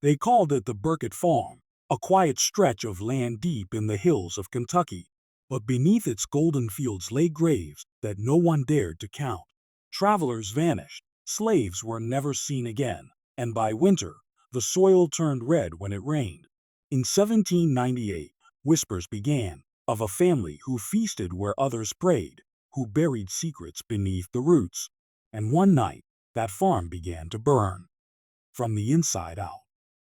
They called it the Burkett Farm, a quiet stretch of land deep in the hills of Kentucky. But beneath its golden fields lay graves that no one dared to count. Travelers vanished, slaves were never seen again, and by winter, the soil turned red when it rained. In 1798, whispers began of a family who feasted where others prayed, who buried secrets beneath the roots. And one night, that farm began to burn from the inside out.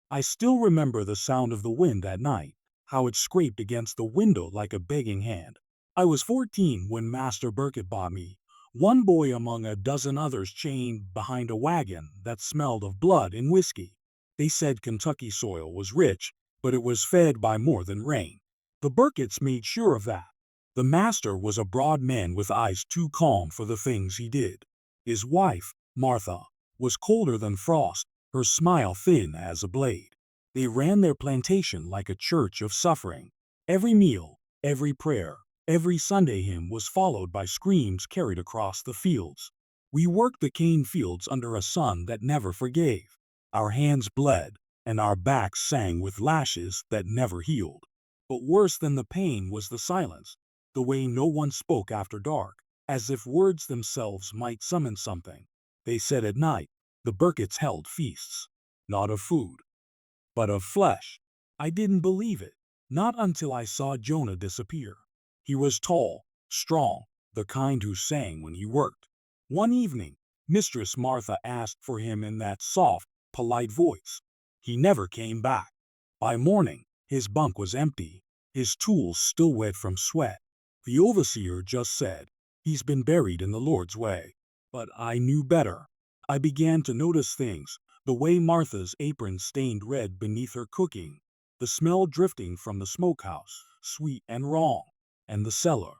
I still remember the sound of the wind that night, how it scraped against the window like a begging hand. I was 14 when Master Burkett bought me, one boy among a dozen others chained behind a wagon that smelled of blood and whiskey. They said Kentucky soil was rich, but it was fed by more than rain. The Burketts made sure of that. The master was a broad man with eyes too calm for the things he did. His wife, Martha, was colder than frost, her smile thin as a blade. They ran their plantation like a church of suffering. Every meal, every prayer, every Sunday hymn was followed by screams carried across the fields. We worked the cane fields under a sun that never forgave. Our hands bled, and our backs sang with lashes that never healed. But worse than the pain was the silence, the way no one spoke after dark, as if words themselves might summon something. They said at night, the Burketts held feasts, not of food, but of flesh. I didn't believe it, not until I saw Jonah disappear. He was tall, strong, the kind who sang when he worked. One evening, Mistress Martha asked for him in that soft, polite voice. He never came back. By morning, his bunk was empty, his tools still wet from sweat. The overseer just said, "He's been buried in the Lord's way." But I knew better. I began to notice things, the way Martha's apron stained red beneath her cooking, the smell drifting from the smokehouse, sweet and wrong, and the cellar.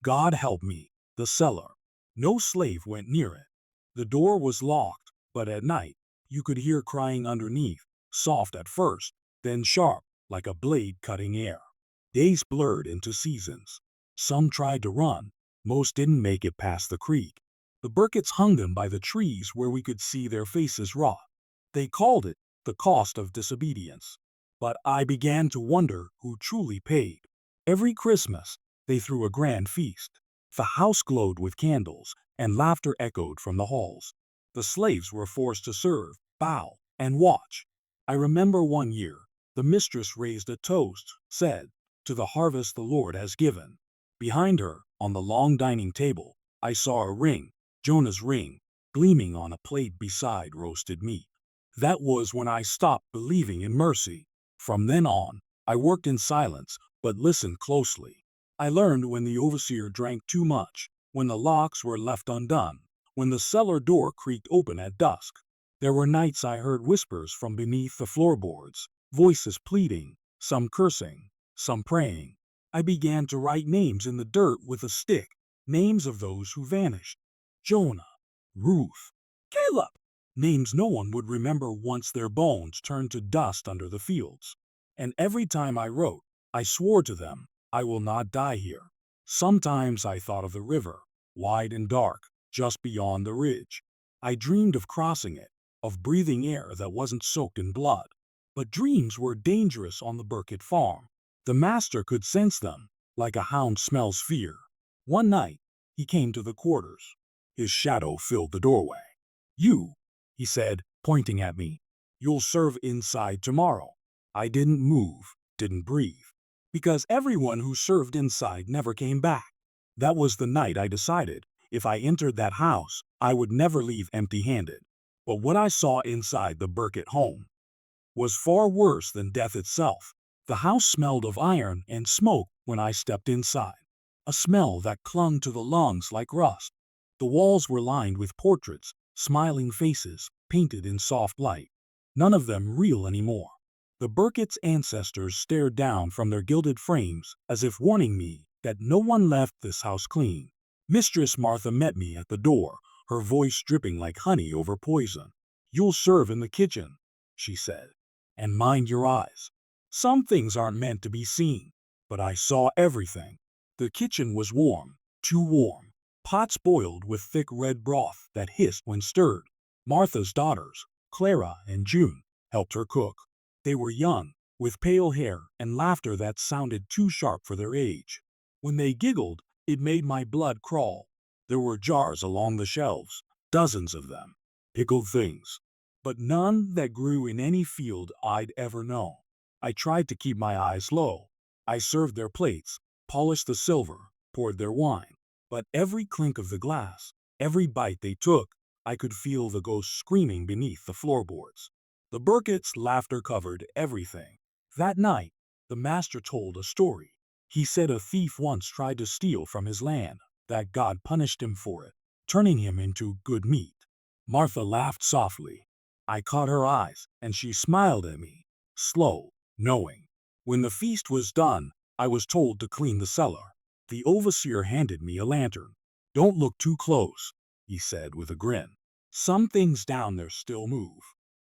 God help me, the cellar. No slave went near it. The door was locked, but at night, you could hear crying underneath, soft at first, then sharp, like a blade cutting air. Days blurred into seasons. Some tried to run, most didn't make it past the creek. The Burketts hung them by the trees where we could see their faces rot. They called it the cost of disobedience. But I began to wonder who truly paid. Every Christmas, they threw a grand feast. The house glowed with candles, and laughter echoed from the halls. The slaves were forced to serve, bow, and watch. I remember one year, the mistress raised a toast, said, "To the harvest the Lord has given." Behind her, on the long dining table, I saw a ring, Jonah's ring, gleaming on a plate beside roasted meat. That was when I stopped believing in mercy. From then on, I worked in silence, but listened closely. I learned when the overseer drank too much, when the locks were left undone, when the cellar door creaked open at dusk. There were nights I heard whispers from beneath the floorboards, voices pleading, some cursing, some praying. I began to write names in the dirt with a stick, names of those who vanished. Jonah, Ruth, Caleb. Names no one would remember once their bones turned to dust under the fields. And every time I wrote, I swore to them, I will not die here. Sometimes I thought of the river, wide and dark, just beyond the ridge. I dreamed of crossing it, of breathing air that wasn't soaked in blood. But dreams were dangerous on the Burkett farm. The master could sense them, like a hound smells fear. One night, he came to the quarters. His shadow filled the doorway. "You," he said, pointing at me, "you'll serve inside tomorrow." I didn't move, didn't breathe, because everyone who served inside never came back. That was the night I decided, if I entered that house, I would never leave empty-handed. But what I saw inside the Burkett home was far worse than death itself. The house smelled of iron and smoke when I stepped inside, a smell that clung to the lungs like rust. The walls were lined with portraits, smiling faces, painted in soft light, none of them real anymore. The Burkett's ancestors stared down from their gilded frames as if warning me that no one left this house clean. Mistress Martha met me at the door, her voice dripping like honey over poison. "You'll serve in the kitchen," she said, "and mind your eyes. Some things aren't meant to be seen." But I saw everything. The kitchen was warm, too warm. Pots boiled with thick red broth that hissed when stirred. Martha's daughters, Clara and June, helped her cook. They were young, with pale hair and laughter that sounded too sharp for their age. When they giggled, it made my blood crawl. There were jars along the shelves, dozens of them, pickled things, but none that grew in any field I'd ever known. I tried to keep my eyes low. I served their plates, polished the silver, poured their wine. But every clink of the glass, every bite they took, I could feel the ghost screaming beneath the floorboards. The Burkett's laughter covered everything. That night, the master told a story. He said a thief once tried to steal from his land, that God punished him for it, turning him into good meat. Martha laughed softly. I caught her eyes, and she smiled at me, slow, knowing. When the feast was done, I was told to clean the cellar. The overseer handed me a lantern. "Don't look too close," he said with a grin. "Some things down there still move."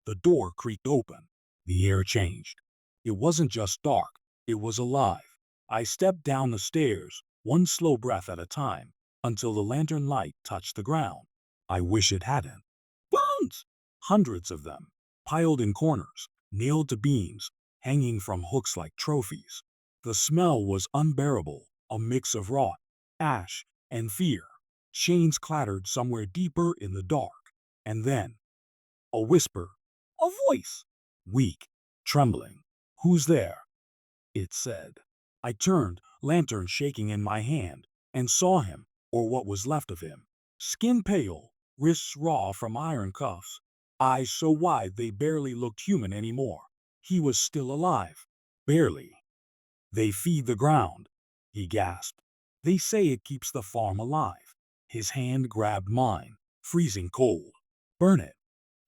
The door creaked open. The air changed. It wasn't just dark, it was alive. I stepped down the stairs, one slow breath at a time, until the lantern light touched the ground. I wish it hadn't. Bones! Hundreds of them, piled in corners, nailed to beams, hanging from hooks like trophies. The smell was unbearable, a mix of rot, ash, and fear. Chains clattered somewhere deeper in the dark. And then, a whisper, a voice, weak, trembling. "Who's there?" it said. I turned, lantern shaking in my hand, and saw him, or what was left of him. Skin pale, wrists raw from iron cuffs, eyes so wide they barely looked human anymore. He was still alive. Barely. "They feed the ground," he gasped. "They say it keeps the farm alive." His hand grabbed mine, freezing cold. "Burn it,"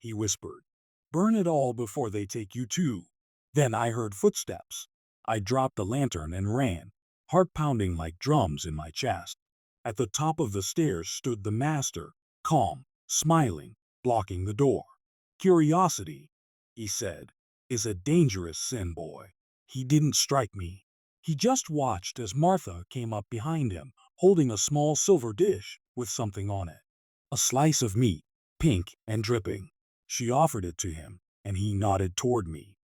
he whispered. "Burn it all before they take you too." Then I heard footsteps. I dropped the lantern and ran, heart pounding like drums in my chest. At the top of the stairs stood the master, calm, smiling, blocking the door. "Curiosity," he said, "is a dangerous sin, boy." He didn't strike me. He just watched as Martha came up behind him, holding a small silver dish with something on it. A slice of meat, pink and dripping. She offered it to him, and he nodded toward me.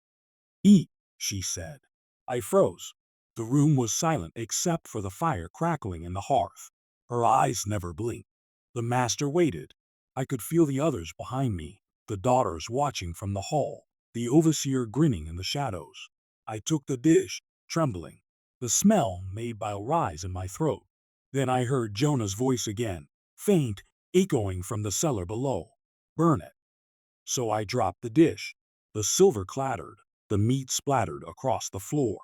"Eat," she said. I froze. The room was silent except for the fire crackling in the hearth. Her eyes never blinked. The master waited. I could feel the others behind me, the daughters watching from the hall, the overseer grinning in the shadows. I took the dish, trembling. The smell made bile rise in my throat. Then I heard Jonah's voice again, faint, echoing from the cellar below. "Burn it." So I dropped the dish. The silver clattered. The meat splattered across the floor.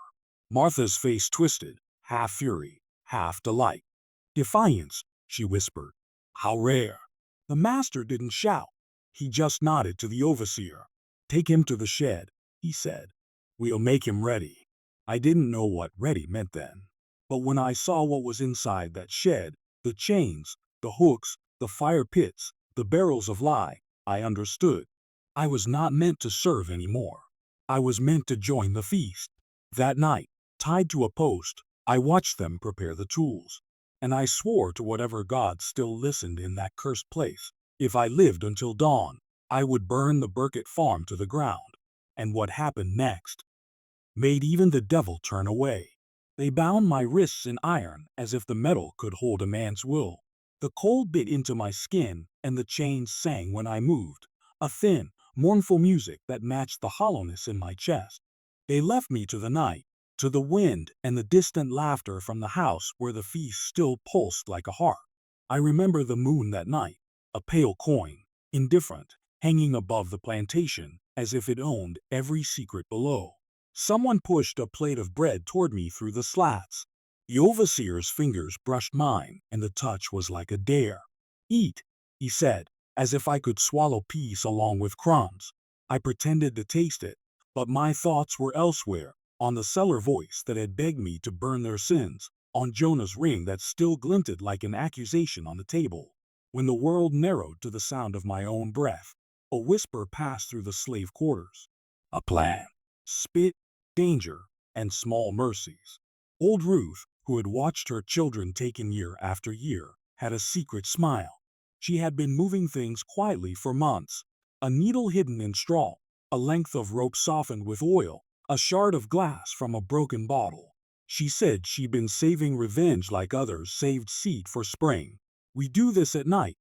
Martha's face twisted, half fury, half delight. "Defiance," she whispered. "How rare." The master didn't shout. He just nodded to the overseer. "Take him to the shed," he said. "We'll make him ready." I didn't know what ready meant then. But when I saw what was inside that shed, the chains, the hooks, the fire pits, the barrels of lye, I understood. I was not meant to serve anymore. I was meant to join the feast. That night, tied to a post, I watched them prepare the tools. And I swore to whatever God still listened in that cursed place, if I lived until dawn, I would burn the Burkett Farm to the ground. And what happened next made even the devil turn away. They bound my wrists in iron as if the metal could hold a man's will. The cold bit into my skin, and the chains sang when I moved, a thin, mournful music that matched the hollowness in my chest. They left me to the night, to the wind and the distant laughter from the house where the feast still pulsed like a harp. I remember the moon that night, a pale coin, indifferent, hanging above the plantation as if it owned every secret below. Someone pushed a plate of bread toward me through the slats. The overseer's fingers brushed mine, and the touch was like a dare. "Eat," he said, as if I could swallow peace along with crumbs. I pretended to taste it, but my thoughts were elsewhere, on the cellar voice that had begged me to burn their sins, on Jonah's ring that still glinted like an accusation on the table. When the world narrowed to the sound of my own breath, a whisper passed through the slave quarters. "A plan. Spit, danger, and small mercies." Old Ruth, who had watched her children taken year after year, had a secret smile. She had been moving things quietly for months, a needle hidden in straw, a length of rope softened with oil, a shard of glass from a broken bottle. She said she'd been saving revenge like others saved seed for spring. "We do this at night,"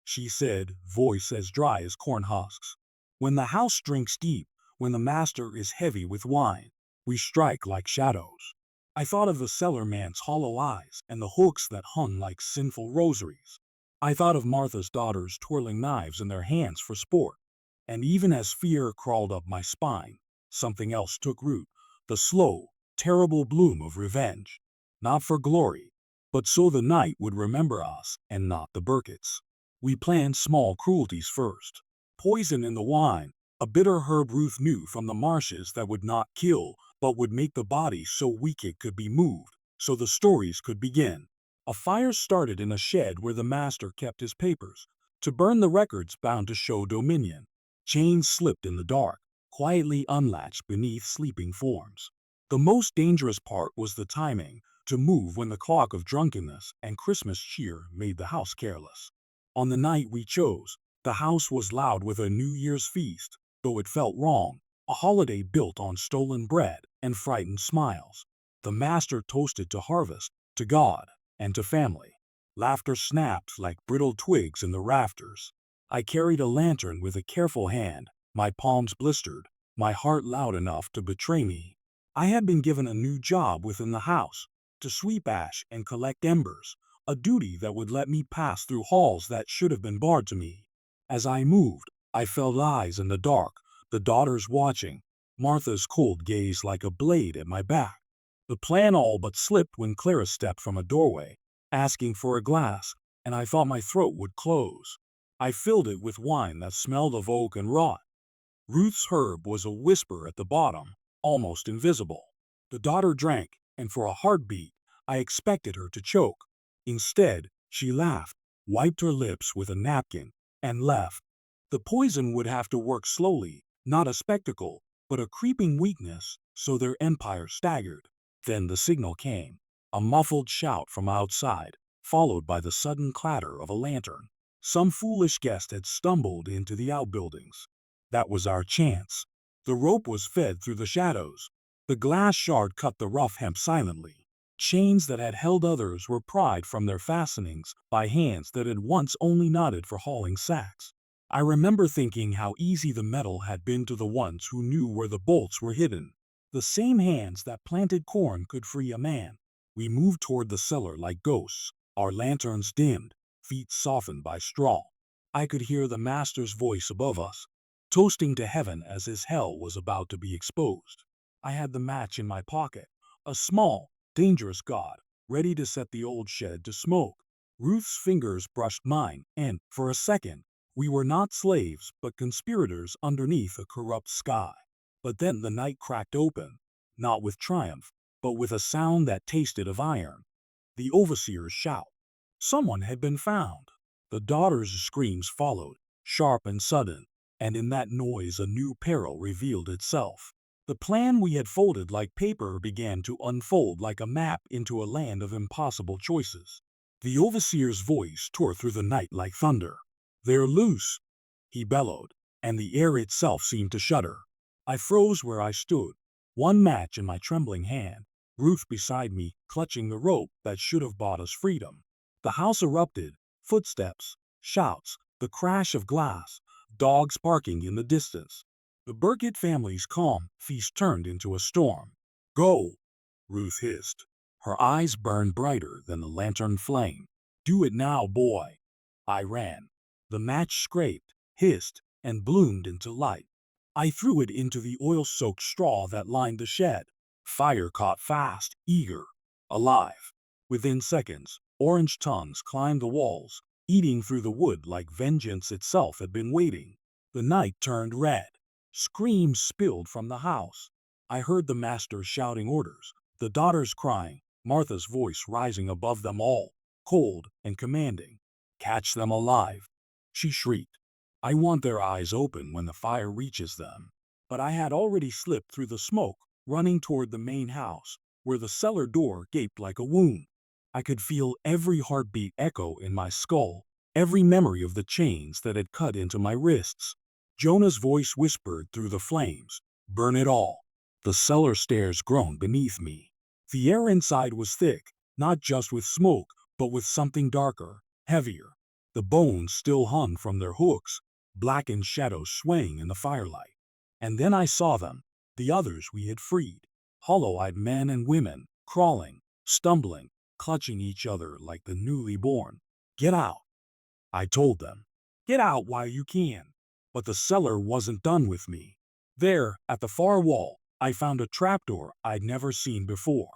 she said, voice as dry as corn husks. "When the house drinks deep, when the master is heavy with wine, we strike like shadows." I thought of the cellar man's hollow eyes and the hooks that hung like sinful rosaries. I thought of Martha's daughters twirling knives in their hands for sport. And even as fear crawled up my spine, something else took root, the slow, terrible bloom of revenge. Not for glory, but so the night would remember us and not the Burketts. We planned small cruelties first. Poison in the wine, a bitter herb Ruth knew from the marshes that would not kill, but would make the body so weak it could be moved, so the stories could begin. A fire started in a shed where the master kept his papers, to burn the records bound to show dominion. Chains slipped in the dark, quietly unlatched beneath sleeping forms. The most dangerous part was the timing, to move when the clock of drunkenness and Christmas cheer made the house careless. On the night we chose, the house was loud with a New Year's feast, though it felt wrong, a holiday built on stolen bread and frightened smiles. The master toasted to harvest, to God, and to family. Laughter snapped like brittle twigs in the rafters. I carried a lantern with a careful hand, my palms blistered, my heart loud enough to betray me. I had been given a new job within the house, to sweep ash and collect embers, a duty that would let me pass through halls that should have been barred to me. As I moved, I felt eyes in the dark, the daughters watching, Martha's cold gaze like a blade at my back. The plan all but slipped when Clara stepped from a doorway, asking for a glass, and I thought my throat would close. I filled it with wine that smelled of oak and rot. Ruth's herb was a whisper at the bottom, almost invisible. The daughter drank, and for a heartbeat, I expected her to choke. Instead, she laughed, wiped her lips with a napkin, and left. The poison would have to work slowly, not a spectacle, but a creeping weakness, so their empire staggered. Then the signal came, a muffled shout from outside, followed by the sudden clatter of a lantern. Some foolish guest had stumbled into the outbuildings. That was our chance. The rope was fed through the shadows. The glass shard cut the rough hemp silently. Chains that had held others were pried from their fastenings by hands that had once only nodded for hauling sacks. I remember thinking how easy the metal had been to the ones who knew where the bolts were hidden. The same hands that planted corn could free a man. We moved toward the cellar like ghosts, our lanterns dimmed, feet softened by straw. I could hear the master's voice above us, toasting to heaven as his hell was about to be exposed. I had the match in my pocket, a small, dangerous god, ready to set the old shed to smoke. Ruth's fingers brushed mine, and, for a second, we were not slaves but conspirators underneath a corrupt sky. But then the night cracked open, not with triumph, but with a sound that tasted of iron. The overseer's shout. Someone had been found. The daughter's screams followed, sharp and sudden, and in that noise a new peril revealed itself. The plan we had folded like paper began to unfold like a map into a land of impossible choices. The overseer's voice tore through the night like thunder. "They're loose," he bellowed, and the air itself seemed to shudder. I froze where I stood, one match in my trembling hand, Ruth beside me, clutching the rope that should have bought us freedom. The house erupted, footsteps, shouts, the crash of glass, dogs barking in the distance. The Burkett family's calm feast turned into a storm. "Go," Ruth hissed. Her eyes burned brighter than the lantern flame. "Do it now, boy." I ran. The match scraped, hissed, and bloomed into light. I threw it into the oil-soaked straw that lined the shed. Fire caught fast, eager, alive. Within seconds, orange tongues climbed the walls, eating through the wood like vengeance itself had been waiting. The night turned red. Screams spilled from the house. I heard the master shouting orders, the daughters crying, Martha's voice rising above them all, cold and commanding. "Catch them alive," she shrieked. "I want their eyes open when the fire reaches them." But I had already slipped through the smoke, running toward the main house, where the cellar door gaped like a wound. I could feel every heartbeat echo in my skull, every memory of the chains that had cut into my wrists. Jonah's voice whispered through the flames, "Burn it all." The cellar stairs groaned beneath me. The air inside was thick, not just with smoke, but with something darker, heavier. The bones still hung from their hooks, blackened shadows swaying in the firelight. And then I saw them, the others we had freed, hollow-eyed men and women, crawling, stumbling, clutching each other like the newly born. "Get out," I told them. "Get out while you can." But the cellar wasn't done with me. There, at the far wall, I found a trapdoor I'd never seen before.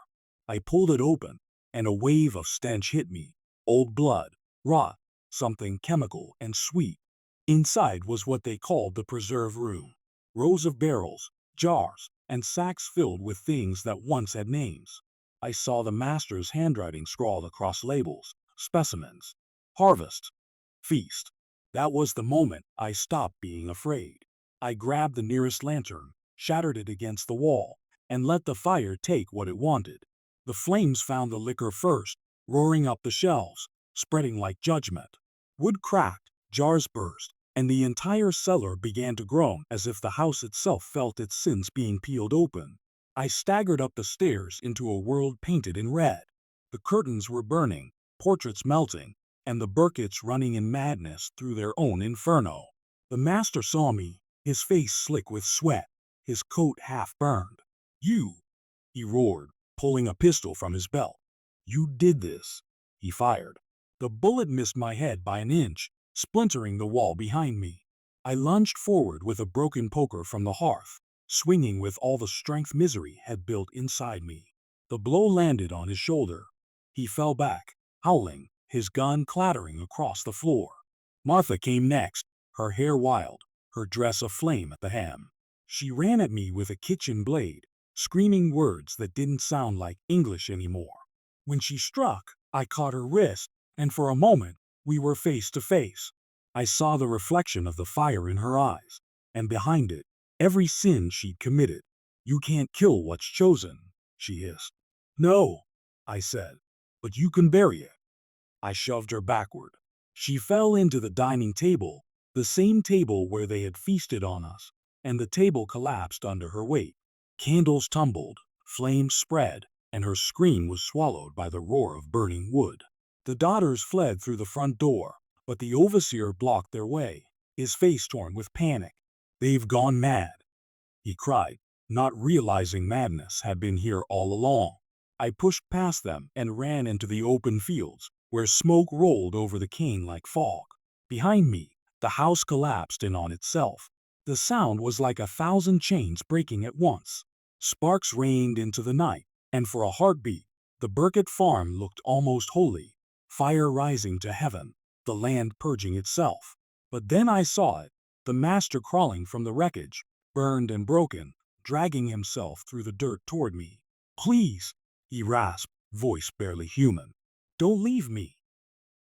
I pulled it open, and a wave of stench hit me. Old blood, rot, something chemical and sweet. Inside was what they called the preserve room. Rows of barrels, jars, and sacks filled with things that once had names. I saw the master's handwriting scrawled across labels, specimens, harvest, feast. That was the moment I stopped being afraid. I grabbed the nearest lantern, shattered it against the wall, and let the fire take what it wanted. The flames found the liquor first, roaring up the shelves, spreading like judgment. Wood cracked, jars burst, and the entire cellar began to groan as if the house itself felt its sins being peeled open. I staggered up the stairs into a world painted in red. The curtains were burning, portraits melting, and the Burketts running in madness through their own inferno. The master saw me, his face slick with sweat, his coat half burned. "You!" he roared, pulling a pistol from his belt. "You did this!" He fired. The bullet missed my head by an inch, splintering the wall behind me. I lunged forward with a broken poker from the hearth, swinging with all the strength misery had built inside me. The blow landed on his shoulder. He fell back, howling, his gun clattering across the floor. Martha came next, her hair wild, her dress aflame at the hem. She ran at me with a kitchen blade, screaming words that didn't sound like English anymore. When she struck, I caught her wrist, and for a moment, we were face to face. I saw the reflection of the fire in her eyes, and behind it, every sin she'd committed. "You can't kill what's chosen," she hissed. "No," I said, "but you can bury it." I shoved her backward. She fell into the dining table, the same table where they had feasted on us, and the table collapsed under her weight. Candles tumbled, flames spread, and her scream was swallowed by the roar of burning wood. The daughters fled through the front door, but the overseer blocked their way, his face torn with panic. "They've gone mad," he cried, not realizing madness had been here all along. I pushed past them and ran into the open fields, where smoke rolled over the cane like fog. Behind me, the house collapsed in on itself. The sound was like 1,000 chains breaking at once. Sparks rained into the night, and for a heartbeat, the Burkett Farm looked almost holy, fire rising to heaven, the land purging itself. But then I saw it, the master crawling from the wreckage, burned and broken, dragging himself through the dirt toward me. "Please," he rasped, voice barely human. "Don't leave me."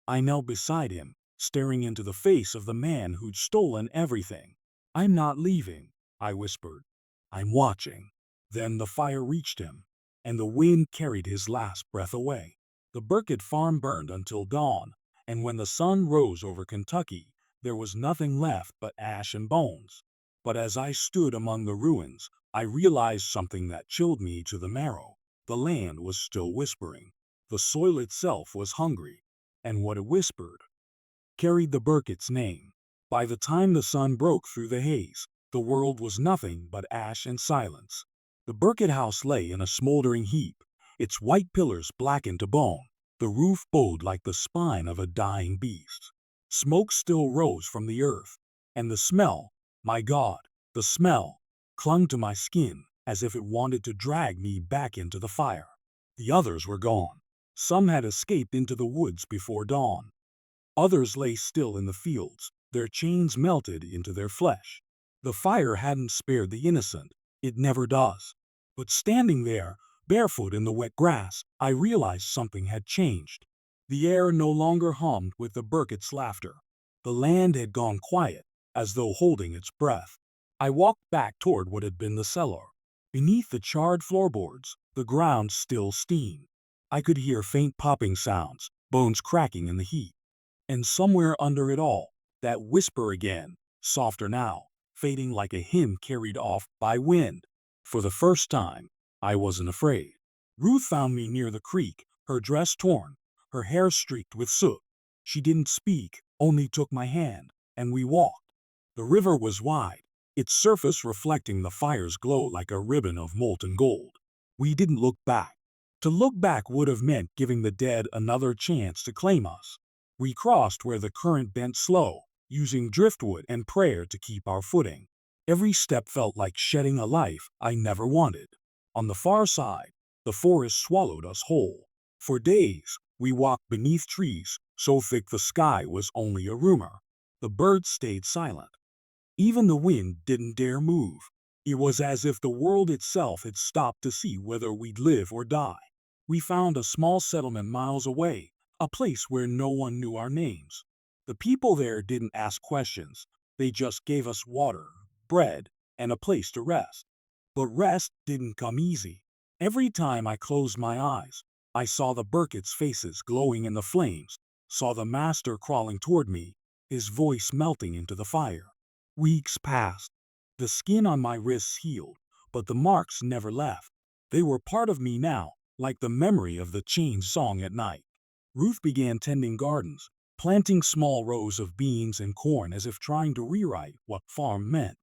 I knelt beside him, staring into the face of the man who'd stolen everything. "I'm not leaving," I whispered. "I'm watching." Then the fire reached him, and the wind carried his last breath away. The Burkett Farm burned until dawn, and when the sun rose over Kentucky, there was nothing left but ash and bones. But as I stood among the ruins, I realized something that chilled me to the marrow. The land was still whispering. The soil itself was hungry, and what it whispered carried the Burkett's name. By the time the sun broke through the haze, the world was nothing but ash and silence. The Burkett house lay in a smoldering heap, its white pillars blackened to bone, the roof bowed like the spine of a dying beast. Smoke still rose from the earth, and the smell, my God, the smell, clung to my skin as if it wanted to drag me back into the fire. The others were gone. Some had escaped into the woods before dawn. Others lay still in the fields, their chains melted into their flesh. The fire hadn't spared the innocent, it never does. But standing there, barefoot in the wet grass, I realized something had changed. The air no longer hummed with the Burkett's laughter. The land had gone quiet, as though holding its breath. I walked back toward what had been the cellar. Beneath the charred floorboards, the ground still steamed. I could hear faint popping sounds, bones cracking in the heat. And somewhere under it all, that whisper again, softer now, fading like a hymn carried off by wind. For the first time, I wasn't afraid. Ruth found me near the creek, her dress torn, her hair streaked with soot. She didn't speak, only took my hand, and we walked. The river was wide, its surface reflecting the fire's glow like a ribbon of molten gold. We didn't look back. To look back would have meant giving the dead another chance to claim us. We crossed where the current bent slow, using driftwood and prayer to keep our footing. Every step felt like shedding a life I never wanted. On the far side, the forest swallowed us whole. For days, we walked beneath trees so thick the sky was only a rumor. The birds stayed silent. Even the wind didn't dare move. It was as if the world itself had stopped to see whether we'd live or die. We found a small settlement miles away, a place where no one knew our names. The people there didn't ask questions. They just gave us water, bread, and a place to rest. But rest didn't come easy. Every time I closed my eyes, I saw the Burkett's faces glowing in the flames, saw the master crawling toward me, his voice melting into the fire. Weeks passed. The skin on my wrists healed, but the marks never left. They were part of me now, like the memory of the chain's song at night. Ruth began tending gardens, planting small rows of beans and corn as if trying to rewrite what farm meant.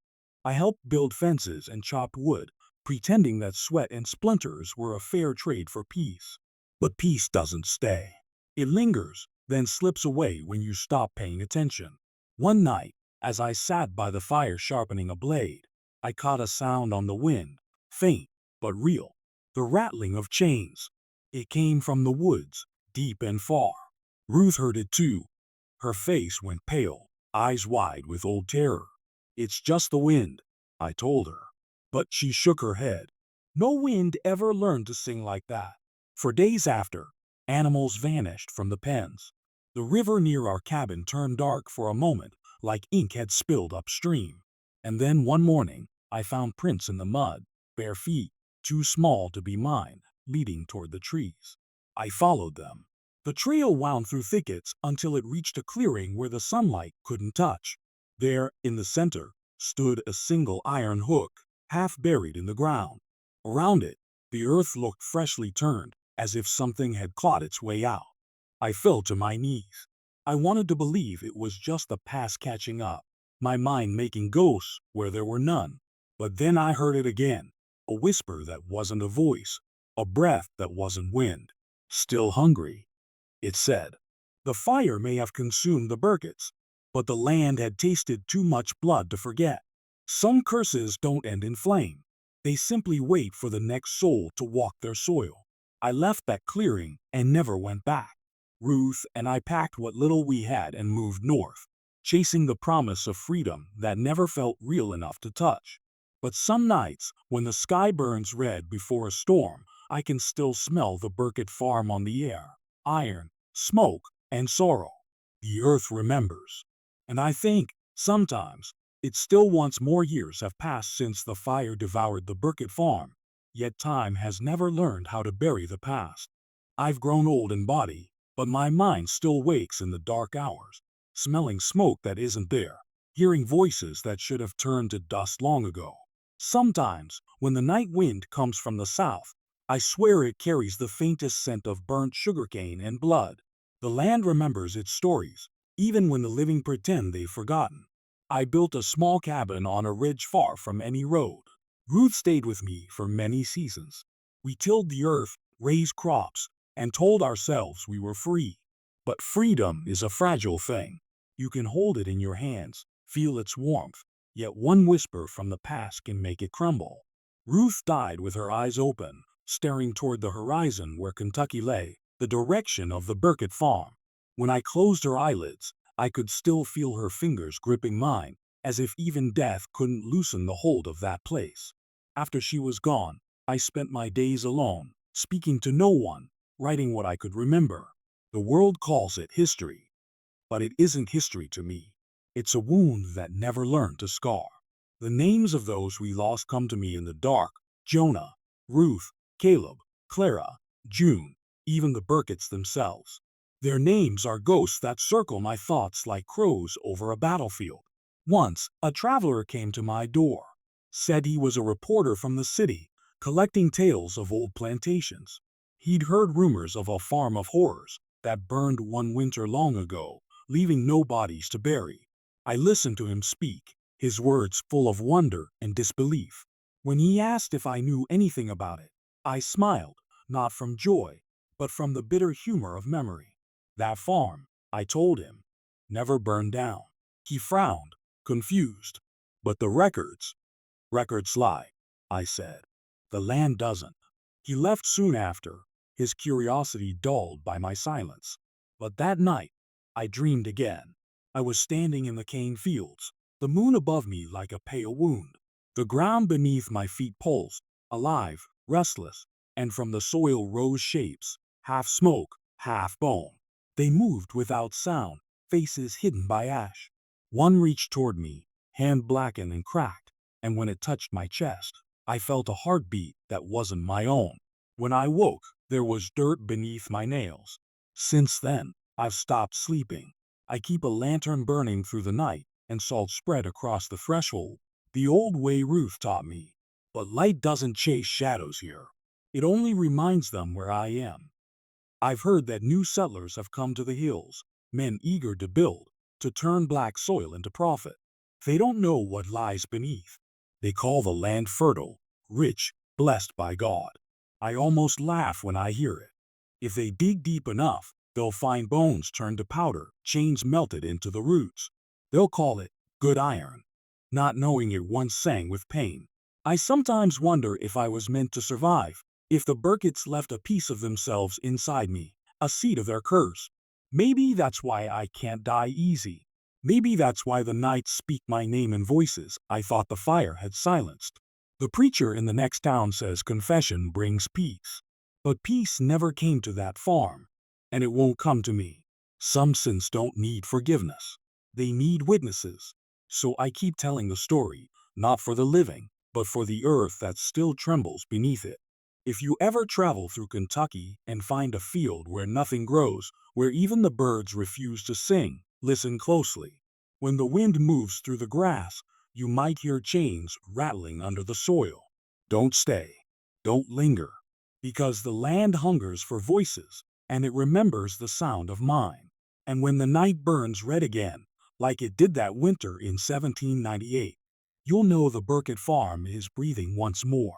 I helped build fences and chopped wood, pretending that sweat and splinters were a fair trade for peace. But peace doesn't stay. It lingers, then slips away when you stop paying attention. One night, as I sat by the fire sharpening a blade, I caught a sound on the wind, faint but real, the rattling of chains. It came from the woods, deep and far. Ruth heard it too. Her face went pale, eyes wide with old terror. "It's just the wind," I told her. But she shook her head. No wind ever learned to sing like that. For days after, animals vanished from the pens. The river near our cabin turned dark for a moment, like ink had spilled upstream. And then one morning, I found prints in the mud, bare feet, too small to be mine, leading toward the trees. I followed them. The trail wound through thickets until it reached a clearing where the sunlight couldn't touch. There, in the center, stood a single iron hook, half buried in the ground. Around it, the earth looked freshly turned, as if something had clawed its way out. I fell to my knees. I wanted to believe it was just the past catching up, my mind making ghosts where there were none. But then I heard it again, a whisper that wasn't a voice, a breath that wasn't wind. "Still hungry," it said. The fire may have consumed the Burketts, but the land had tasted too much blood to forget. Some curses don't end in flame. They simply wait for the next soul to walk their soil. I left that clearing and never went back. Ruth and I packed what little we had and moved north, chasing the promise of freedom that never felt real enough to touch. But some nights, when the sky burns red before a storm, I can still smell the Burkett Farm on the air. Iron, smoke, and sorrow. The earth remembers. And I think, sometimes, it still wants more years have passed since the fire devoured the Burkett Farm, yet time has never learned how to bury the past. I've grown old in body, but my mind still wakes in the dark hours, smelling smoke that isn't there, hearing voices that should have turned to dust long ago. Sometimes, when the night wind comes from the south, I swear it carries the faintest scent of burnt sugarcane and blood. The land remembers its stories, even when the living pretend they've forgotten. I built a small cabin on a ridge far from any road. Ruth stayed with me for many seasons. We tilled the earth, raised crops, and told ourselves we were free. But freedom is a fragile thing. You can hold it in your hands, feel its warmth, yet one whisper from the past can make it crumble. Ruth died with her eyes open, staring toward the horizon where Kentucky lay, the direction of the Burkett Farm. When I closed her eyelids, I could still feel her fingers gripping mine, as if even death couldn't loosen the hold of that place. After she was gone, I spent my days alone, speaking to no one, writing what I could remember. The world calls it history, but it isn't history to me. It's a wound that never learned to scar. The names of those we lost come to me in the dark: Jonah, Ruth, Caleb, Clara, June, even the Burketts themselves. Their names are ghosts that circle my thoughts like crows over a battlefield. Once, a traveler came to my door, said he was a reporter from the city, collecting tales of old plantations. He'd heard rumors of a farm of horrors that burned one winter long ago, leaving no bodies to bury. I listened to him speak, his words full of wonder and disbelief. When he asked if I knew anything about it, I smiled, not from joy, but from the bitter humor of memory. That farm, I told him, never burned down. He frowned, confused. But the records lie, I said. The land doesn't. He left soon after, his curiosity dulled by my silence. But that night, I dreamed again. I was standing in the cane fields, the moon above me like a pale wound. The ground beneath my feet pulsed, alive, restless, and from the soil rose shapes, half smoke, half bone. They moved without sound, faces hidden by ash. One reached toward me, hand blackened and cracked, and when it touched my chest, I felt a heartbeat that wasn't my own. When I woke, there was dirt beneath my nails. Since then, I've stopped sleeping. I keep a lantern burning through the night and salt spread across the threshold, the old way Ruth taught me. But light doesn't chase shadows here. It only reminds them where I am. I've heard that new settlers have come to the hills, men eager to build, to turn black soil into profit. They don't know what lies beneath. They call the land fertile, rich, blessed by God. I almost laugh when I hear it. If they dig deep enough, they'll find bones turned to powder, chains melted into the roots. They'll call it good iron, not knowing it once sang with pain. I sometimes wonder if I was meant to survive, if the Burketts left a piece of themselves inside me, a seed of their curse. Maybe that's why I can't die easy. Maybe that's why the nights speak my name in voices I thought the fire had silenced. The preacher in the next town says confession brings peace. But peace never came to that farm, and it won't come to me. Some sins don't need forgiveness. They need witnesses. So I keep telling the story, not for the living, but for the earth that still trembles beneath it. If you ever travel through Kentucky and find a field where nothing grows, where even the birds refuse to sing, listen closely. When the wind moves through the grass, you might hear chains rattling under the soil. Don't stay. Don't linger. Because the land hungers for voices, and it remembers the sound of mine. And when the night burns red again, like it did that winter in 1798, you'll know the Burkett Farm is breathing once more.